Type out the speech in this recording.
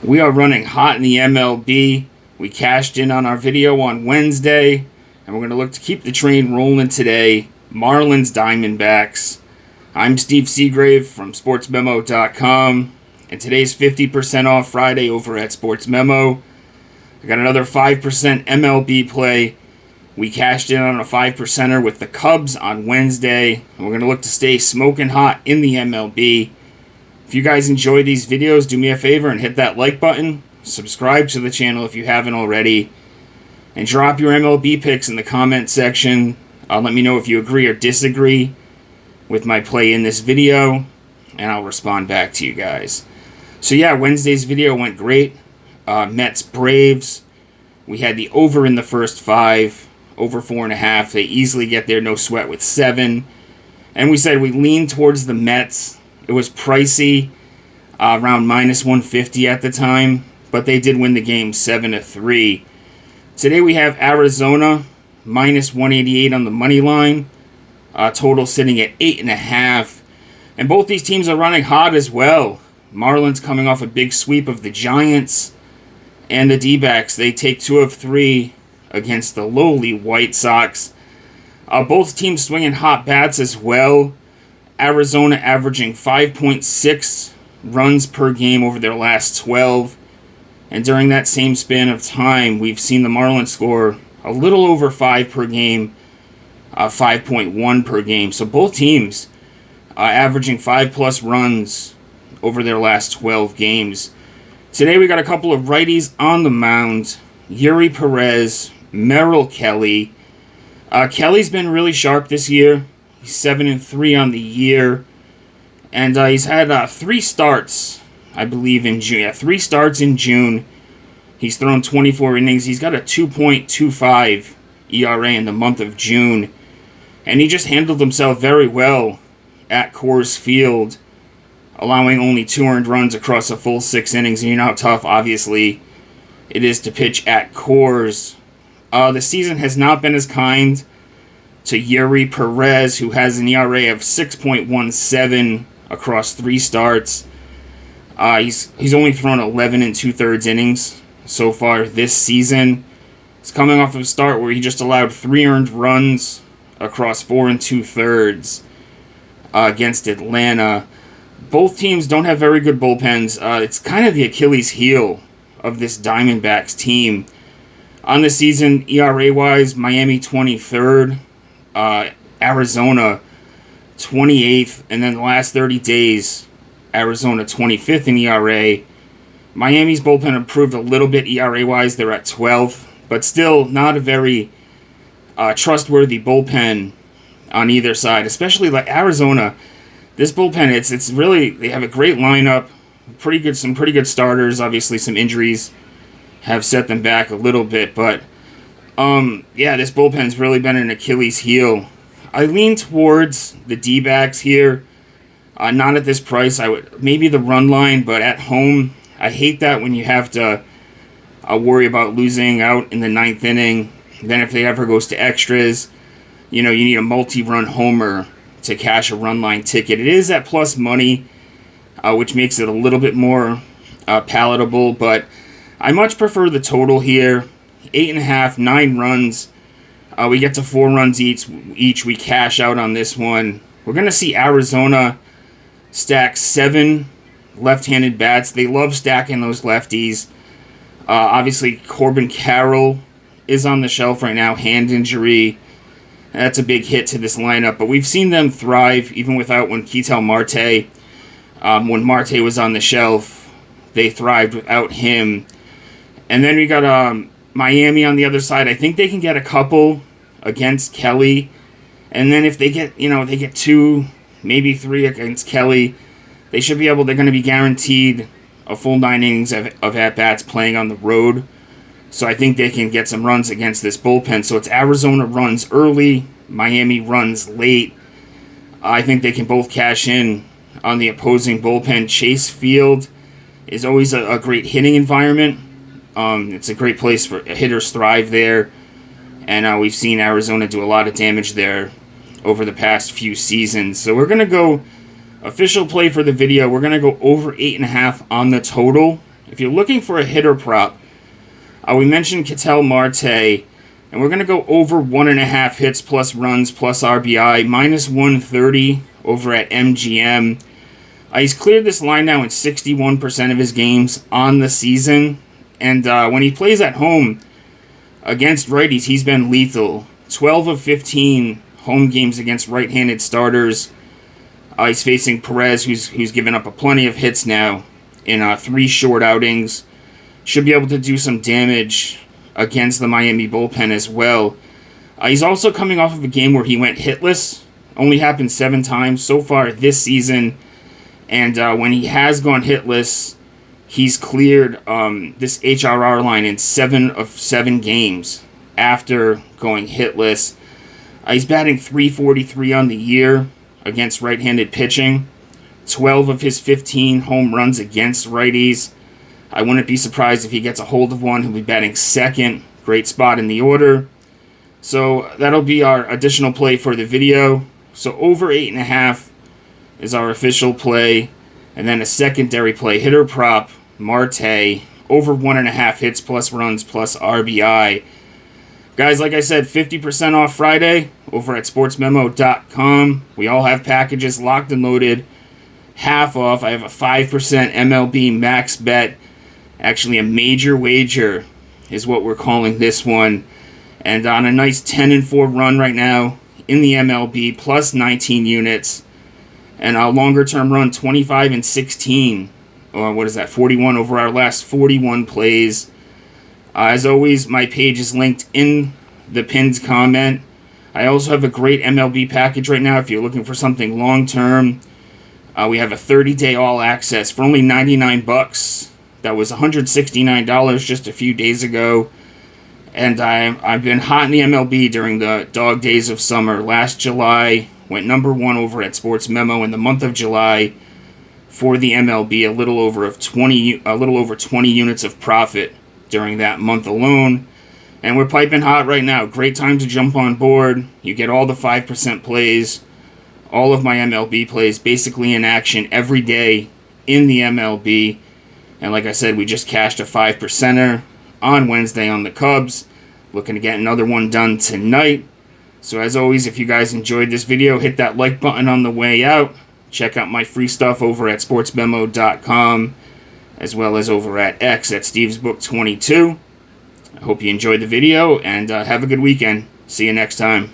We are running hot in the MLB. We cashed in on our video on Wednesday, and we're going to look to keep the train rolling today. Marlins Diamondbacks. I'm Steve Seagrave from SportsMemo.com, and today's 50% off Friday over at Sports Memo. I got another 5% MLB play. We cashed in on a 5%er with the Cubs on Wednesday, and we're going to look to stay smoking hot in the MLB. If you guys enjoy these videos, do me a favor and hit that like button. Subscribe to the channel if you haven't already. And drop your MLB picks in the comment section. Let me know if you agree or disagree with my play in this video, and I'll respond back to you guys. So yeah, Wednesday's video went great. Mets Braves. We had the over in the first 5, over 4.5. They easily get there, no sweat, with 7. And we said we lean towards the Mets. It was pricey, around minus 150 at the time, but they did win the game 7-3. Today we have Arizona minus 188 on the money line, total sitting at 8.5. And both these teams are running hot as well. Marlins coming off a big sweep of the Giants, and the D-backs, they take 2 of 3 against the lowly White Sox. Both teams swinging hot bats as well. Arizona averaging 5.6 runs per game over their last 12. And during that same span of time, we've seen the Marlins score a little over 5 per game, 5.1 per game. So both teams averaging 5+ runs over their last 12 games. Today we got a couple of righties on the mound. Yuri Perez, Merrill Kelly. Kelly's been really sharp this year. He's 7-3 on the year. And he's had 3 starts, I believe, in June. Yeah, 3 starts in June. He's thrown 24 innings. He's got a 2.25 ERA in the month of June. And he just handled himself very well at Coors Field, allowing only 2 earned runs across a full 6 innings. And you know how tough, obviously, it is to pitch at Coors. The season has not been as kind to Yuri Perez, who has an ERA of 6.17 across 3 starts. He's only thrown 11 2/3 innings so far this season. He's coming off of a start where he just allowed 3 earned runs across 4 2/3 against Atlanta. Both teams don't have very good bullpens. It's kind of the Achilles heel of this Diamondbacks team. On the season, ERA-wise, Miami 23rd, Arizona 28th, and then the last 30 days, Arizona 25th in ERA. Miami's bullpen improved a little bit ERA-wise. They're at 12th, but still not a very trustworthy bullpen on either side, especially like Arizona. This bullpen, it's really, they have a great lineup, some pretty good starters. Obviously, some injuries have set them back a little bit, but yeah, this bullpen's really been an Achilles heel. I lean towards the D-backs here. Not at this price. I would maybe the run line, but at home, I hate that when you have to worry about losing out in the 9th inning. Then if they ever goes to extras, you need a multi-run homer to cash a run line ticket. It is at plus money, which makes it a little bit more palatable, but I much prefer the total here. 8.5, 9 runs. We get to 4 runs each. We cash out on this one. We're going to see Arizona stack 7 left-handed bats. They love stacking those lefties. Obviously, Corbin Carroll is on the shelf right now. Hand injury. That's a big hit to this lineup. But we've seen them thrive even without Ketel Marte. When Marte was on the shelf, they thrived without him. And then we got Miami on the other side. I think they can get a couple against Kelly. And then if they get, they get 2, maybe 3 against Kelly, they're going to be guaranteed a full 9 innings of at-bats playing on the road. So I think they can get some runs against this bullpen. So it's Arizona runs early, Miami runs late. I think they can both cash in on the opposing bullpen. Chase Field is always a great hitting environment. It's a great place for hitters thrive there, and we've seen Arizona do a lot of damage there over the past few seasons. So we're going to go official play for the video. We're going to go over 8.5 on the total If you're looking for a hitter prop, we mentioned Ketel Marte, and we're going to go over 1.5 hits plus runs plus RBI, minus 130 over at MGM. He's cleared this line now in 61% of his games on the season, and when he plays at home against righties, he's been lethal. 12 of 15 home games against right-handed starters. He's facing Perez, who's given up plenty of hits now in 3 short outings. Should be able to do some damage against the Miami bullpen as well. He's also coming off of a game where he went hitless. Only happened 7 times so far this season. And when he has gone hitless, he's cleared this HRR line in 7 of 7 games after going hitless. He's batting .343 on the year against right-handed pitching. 12 of his 15 home runs against righties. I wouldn't be surprised if he gets a hold of one. He'll be batting second. Great spot in the order. So that'll be our additional play for the video. So over 8.5 is our official play. And then a secondary play, hitter prop, Marte, over 1.5 hits plus runs plus RBI. Guys, like I said, 50% off Friday over at sportsmemo.com. We all have packages locked and loaded. Half off. I have a 5% MLB max bet. Actually, a major wager is what we're calling this one. And on a nice 10-4 run right now in the MLB, plus 19 units. And a longer-term run, 25-16. Or what is that, 41 over our last 41 plays. As always, my page is linked in the pinned comment. I also have a great MLB package right now if you're looking for something long-term. We have a 30-day all-access for only $99. That was $169 just a few days ago. And I've been hot in the MLB during the dog days of summer. Last July, went number 1 over at Sports Memo in the month of July for the MLB. A little over 20 units of profit during that month alone. And we're piping hot right now. Great time to jump on board. You get all the 5% plays. All of my MLB plays basically in action every day in the MLB. And like I said, we just cashed a 5%er on Wednesday on the Cubs. Looking to get another one done tonight. So as always, if you guys enjoyed this video, hit that like button on the way out. Check out my free stuff over at sportsmemo.com, as well as over at X at StevesBook22. I hope you enjoyed the video, and have a good weekend. See you next time.